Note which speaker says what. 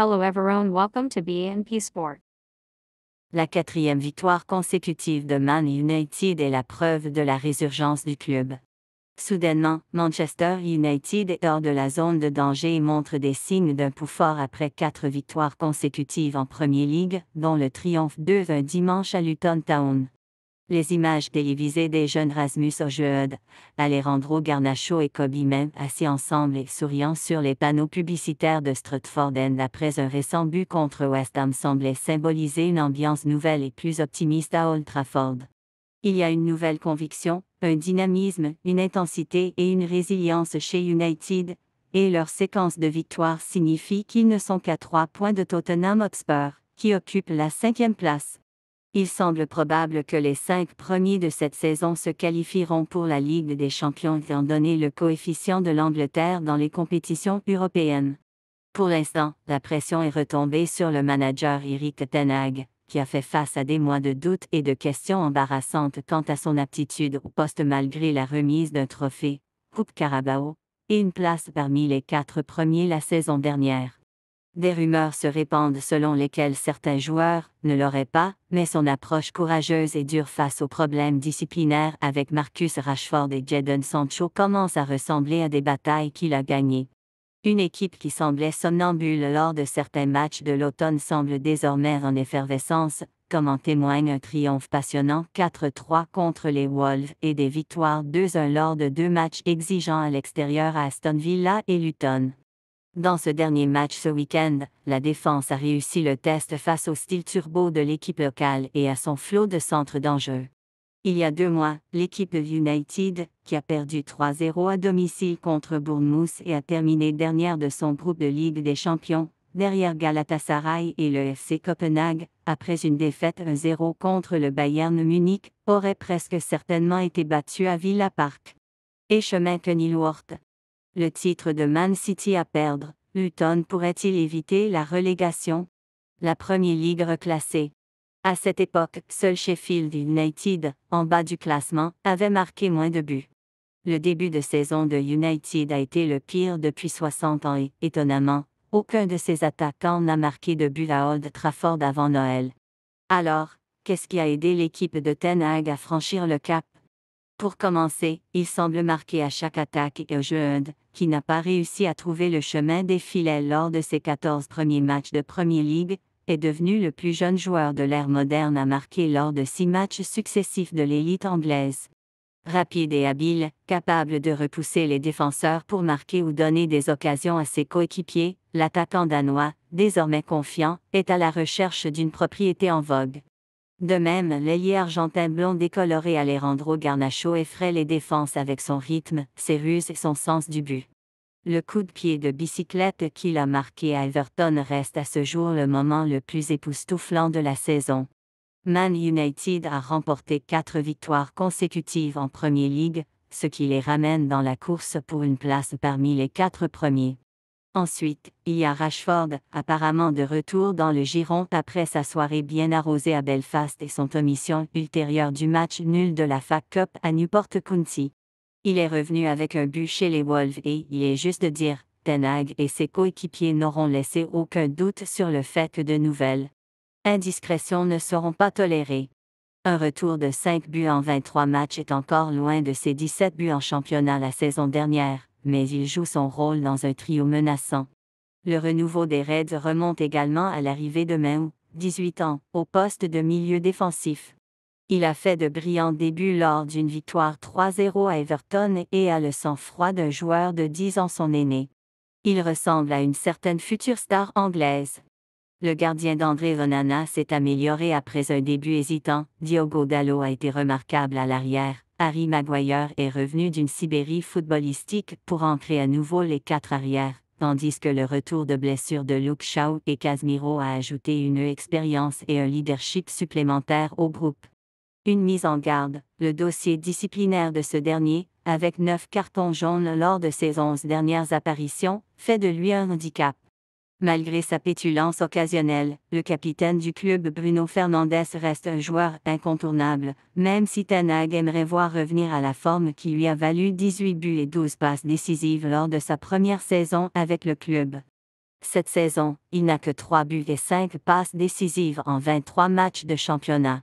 Speaker 1: Hello everyone, welcome to BNP Sport.
Speaker 2: La quatrième victoire consécutive de Man United est la preuve de la résurgence du club. Soudainement, Manchester United est hors de la zone de danger et montre des signes d'un pouls fort après 4 victoires consécutives en Premier League, dont le triomphe 2-1 dimanche à Luton Town. Les images télévisées des jeunes Rasmus Højlund, Alejandro Garnacho et Kobbie Mainoo assis ensemble et souriant sur les panneaux publicitaires de Stratford End après un récent but contre West Ham semblaient symboliser une ambiance nouvelle et plus optimiste à Old Trafford. Il y a une nouvelle conviction, un dynamisme, une intensité et une résilience chez United, et leur séquence de victoires signifie qu'ils ne sont qu'à 3 points de Tottenham Hotspur, qui occupe la 5e place. Il semble probable que les 5 premiers de cette saison se qualifieront pour la Ligue des Champions étant donné le coefficient de l'Angleterre dans les compétitions européennes. Pour l'instant, la pression est retombée sur le manager Erik ten Hag, qui a fait face à des mois de doutes et de questions embarrassantes quant à son aptitude au poste malgré la remise d'un trophée, Coupe Carabao, et une place parmi les 4 premiers la saison dernière. Des rumeurs se répandent selon lesquelles certains joueurs ne l'auraient pas, mais son approche courageuse et dure face aux problèmes disciplinaires avec Marcus Rashford et Jadon Sancho commence à ressembler à des batailles qu'il a gagnées. Une équipe qui semblait somnambule lors de certains matchs de l'automne semble désormais en effervescence, comme en témoigne un triomphe passionnant 4-3 contre les Wolves et des victoires 2-1 lors de 2 matchs exigeants à l'extérieur à Aston Villa et Luton. Dans ce dernier match ce week-end, la défense a réussi le test face au style turbo de l'équipe locale et à son flot de centres d'enjeu. Il y a 2 mois, l'équipe de United, qui a perdu 3-0 à domicile contre Bournemouth et a terminé dernière de son groupe de Ligue des Champions, derrière Galatasaray et le FC Copenhague, après une défaite 1-0 contre le Bayern Munich, aurait presque certainement été battue à Villa Park. Et chemin Kenilworth. Le titre de Man City à perdre, Luton pourrait-il éviter la relégation? La Premier League reclassée. À cette époque, seul Sheffield United, en bas du classement, avait marqué moins de buts. Le début de saison de United a été le pire depuis 60 ans et, étonnamment, aucun de ses attaquants n'a marqué de but à Old Trafford avant Noël. Alors, qu'est-ce qui a aidé l'équipe de Ten Hag à franchir le cap? Pour commencer, il semble marquer à chaque attaque et Højlund, qui n'a pas réussi à trouver le chemin des filets lors de ses 14 premiers matchs de Premier League, est devenu le plus jeune joueur de l'ère moderne à marquer lors de 6 matchs successifs de l'élite anglaise. Rapide et habile, capable de repousser les défenseurs pour marquer ou donner des occasions à ses coéquipiers, l'attaquant danois, désormais confiant, est à la recherche d'une propriété en vogue. De même, l'ailier argentin blond décoloré Alejandro Garnacho effraie les défenses avec son rythme, ses ruses et son sens du but. Le coup de pied de bicyclette qu'il a marqué à Everton reste à ce jour le moment le plus époustouflant de la saison. Man United a remporté 4 victoires consécutives en Premier League, ce qui les ramène dans la course pour une place parmi les 4 premiers. Ensuite, il y a Rashford, apparemment de retour dans le giron après sa soirée bien arrosée à Belfast et son omission ultérieure du match nul de la FA Cup à Newport County. Il est revenu avec un but chez les Wolves et, il est juste de dire, Ten Hag et ses coéquipiers n'auront laissé aucun doute sur le fait que de nouvelles indiscrétions ne seront pas tolérées. Un retour de 5 buts en 23 matchs est encore loin de ses 17 buts en championnat la saison dernière, mais il joue son rôle dans un trio menaçant. Le renouveau des Reds remonte également à l'arrivée de Mainoo, 18 ans, au poste de milieu défensif. Il a fait de brillants débuts lors d'une victoire 3-0 à Everton et a le sang-froid d'un joueur de 10 ans son aîné. Il ressemble à une certaine future star anglaise. Le gardien d'André Onana s'est amélioré après un début hésitant, Diogo Dalot a été remarquable à l'arrière, Harry Maguire est revenu d'une Sibérie footballistique pour ancrer à nouveau les 4 arrières, tandis que le retour de blessure de Luke Shaw et Casemiro a ajouté une expérience et un leadership supplémentaire au groupe. Une mise en garde, le dossier disciplinaire de ce dernier, avec 9 cartons jaunes lors de ses 11 dernières apparitions, fait de lui un handicap. Malgré sa pétulance occasionnelle, le capitaine du club Bruno Fernandes reste un joueur incontournable, même si Ten Hag aimerait voir revenir à la forme qui lui a valu 18 buts et 12 passes décisives lors de sa première saison avec le club. Cette saison, il n'a que 3 buts et 5 passes décisives en 23 matchs de championnat.